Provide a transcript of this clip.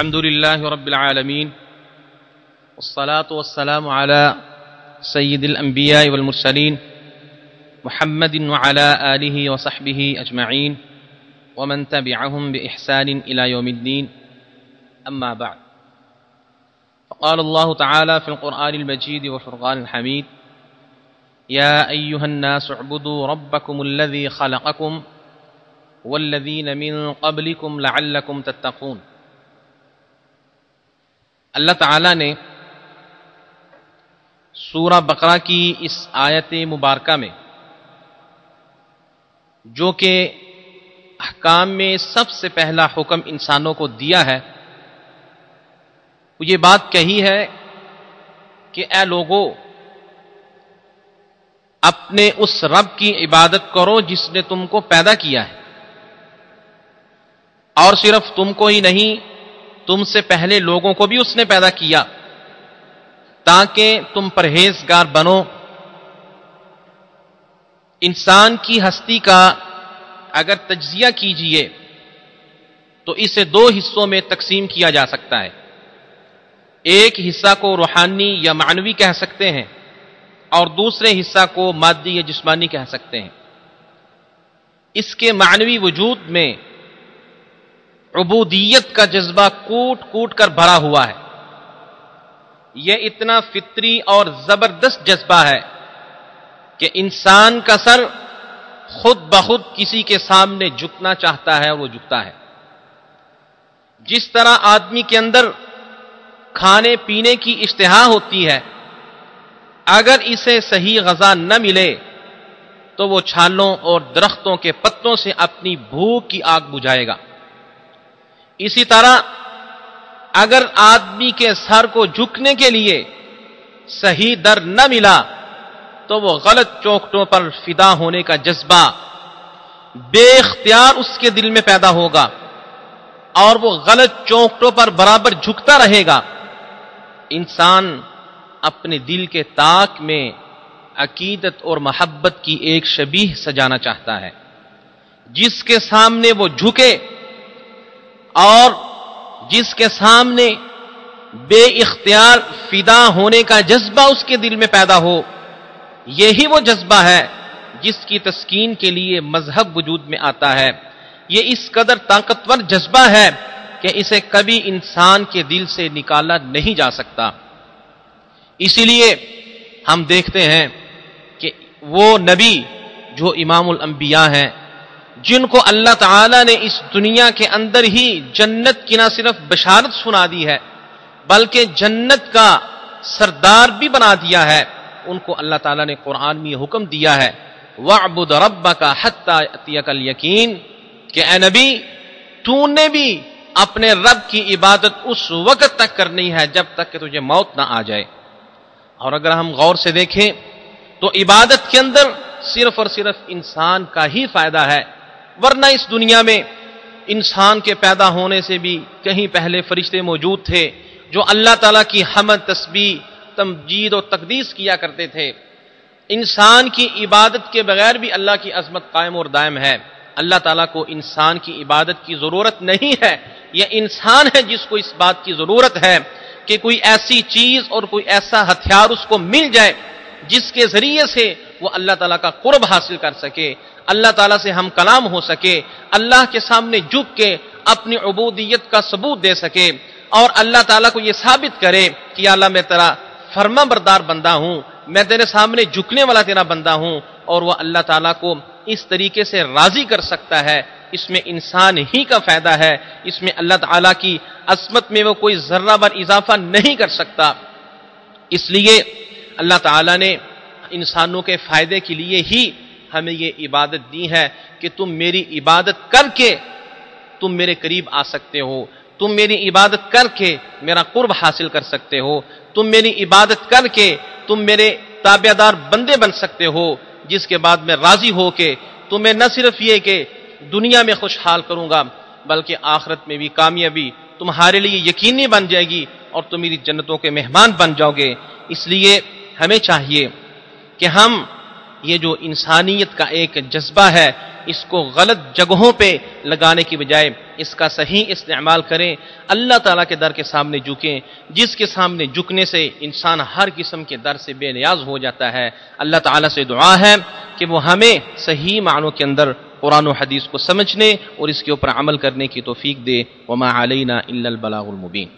الحمد لله رب العالمين والصلاة والسلام على سيد الأنبياء والمرسلين محمد وعلى آله وصحبه أجمعين ومن تبعهم بإحسان إلى يوم الدين أما بعد فقال الله تعالى في القرآن المجيد والفرقان الحميد يا أيها الناس اعبدوا ربكم الذي خلقكم والذين من قبلكم لعلكم تتقون۔ اللہ تعالیٰ نے سورہ بقرہ کی اس آیت مبارکہ میں جو کہ احکام میں سب سے پہلا حکم انسانوں کو دیا ہے، وہ یہ بات کہی ہے کہ اے لوگو، اپنے اس رب کی عبادت کرو جس نے تم کو پیدا کیا ہے، اور صرف تم کو ہی نہیں، تم سے پہلے لوگوں کو بھی اس نے پیدا کیا تاکہ تم پرہیزگار بنو۔ انسان کی ہستی کا اگر تجزیہ کیجئے تو اسے دو حصوں میں تقسیم کیا جا سکتا ہے۔ ایک حصہ کو روحانی یا معنوی کہہ سکتے ہیں اور دوسرے حصہ کو مادی یا جسمانی کہہ سکتے ہیں۔ اس کے معنوی وجود میں عبودیت کا جذبہ کوٹ کوٹ کر بھرا ہوا ہے۔ یہ اتنا فطری اور زبردست جذبہ ہے کہ انسان کا سر خود بخود کسی کے سامنے جھکنا چاہتا ہے اور وہ جھکتا ہے۔ جس طرح آدمی کے اندر کھانے پینے کی اشتہا ہوتی ہے، اگر اسے صحیح غذا نہ ملے تو وہ چھالوں اور درختوں کے پتوں سے اپنی بھوک کی آگ بجھائے گا۔ اسی طرح اگر آدمی کے سر کو جھکنے کے لیے صحیح در نہ ملا تو وہ غلط چوکھٹوں پر فدا ہونے کا جذبہ بے اختیار اس کے دل میں پیدا ہوگا اور وہ غلط چوکھٹوں پر برابر جھکتا رہے گا۔ انسان اپنے دل کے طاق میں عقیدت اور محبت کی ایک شبیہ سجانا چاہتا ہے جس کے سامنے وہ جھکے اور جس کے سامنے بے اختیار فدا ہونے کا جذبہ اس کے دل میں پیدا ہو۔ یہی وہ جذبہ ہے جس کی تسکین کے لیے مذہب وجود میں آتا ہے۔ یہ اس قدر طاقتور جذبہ ہے کہ اسے کبھی انسان کے دل سے نکالا نہیں جا سکتا۔ اسی لیے ہم دیکھتے ہیں کہ وہ نبی جو امام الانبیاء ہیں، جن کو اللہ تعالیٰ نے اس دنیا کے اندر ہی جنت کی نہ صرف بشارت سنا دی ہے بلکہ جنت کا سردار بھی بنا دیا ہے، ان کو اللہ تعالیٰ نے قرآن میں حکم دیا ہے وَاعْبُدْ رَبَّكَ حَتَّى يَأْتِيَكَ الْيَقِينُ کہ اے نبی، تو نے بھی اپنے رب کی عبادت اس وقت تک کرنی ہے جب تک کہ تجھے موت نہ آ جائے۔ اور اگر ہم غور سے دیکھیں تو عبادت کے اندر صرف اور صرف انسان کا ہی فائدہ ہے، ورنہ اس دنیا میں انسان کے پیدا ہونے سے بھی کہیں پہلے فرشتے موجود تھے جو اللہ تعالیٰ کی حمد، تسبیح، تمجید و تقدیس کیا کرتے تھے۔ انسان کی عبادت کے بغیر بھی اللہ کی عظمت قائم اور دائم ہے۔ اللہ تعالیٰ کو انسان کی عبادت کی ضرورت نہیں ہے، یہ انسان ہے جس کو اس بات کی ضرورت ہے کہ کوئی ایسی چیز اور کوئی ایسا ہتھیار اس کو مل جائے جس کے ذریعے سے وہ اللہ تعالیٰ کا قرب حاصل کر سکے، اللہ تعالیٰ سے ہم کلام ہو سکے، اللہ کے سامنے جھک کے اپنی عبودیت کا ثبوت دے سکے اور اللہ تعالیٰ کو یہ ثابت کرے کہ یا اللہ میں تیرا فرما بردار بندہ ہوں، میں تیرے سامنے جھکنے والا تیرا بندہ ہوں، اور وہ اللہ تعالیٰ کو اس طریقے سے راضی کر سکتا ہے۔ اس میں انسان ہی کا فائدہ ہے، اس میں اللہ تعالیٰ کی عظمت میں وہ کوئی ذرہ بر اضافہ نہیں کر سکتا۔ اس لیے اللہ تعالیٰ نے انسانوں کے فائدے کے لیے ہی ہمیں یہ عبادت دی ہے کہ تم میری عبادت کر کے تم میرے قریب آ سکتے ہو، تم میری عبادت کر کے میرا قرب حاصل کر سکتے ہو، تم میری عبادت کر کے تم میرے تابعدار بندے بن سکتے ہو، جس کے بعد میں راضی ہو کے تمہیں نہ صرف یہ کہ دنیا میں خوشحال کروں گا بلکہ آخرت میں بھی کامیابی تمہارے لیے یقینی بن جائے گی اور تم میری جنتوں کے مہمان بن جاؤ گے۔ اس لیے ہمیں چاہیے کہ ہم یہ جو انسانیت کا ایک جذبہ ہے اس کو غلط جگہوں پہ لگانے کی بجائے اس کا صحیح استعمال کریں، اللہ تعالیٰ کے در کے سامنے جھکیں، جس کے سامنے جھکنے سے انسان ہر قسم کے در سے بے نیاز ہو جاتا ہے۔ اللہ تعالیٰ سے دعا ہے کہ وہ ہمیں صحیح معنوں کے اندر قرآن و حدیث کو سمجھنے اور اس کے اوپر عمل کرنے کی توفیق دے۔ وما علینا الا البلاغ المبین۔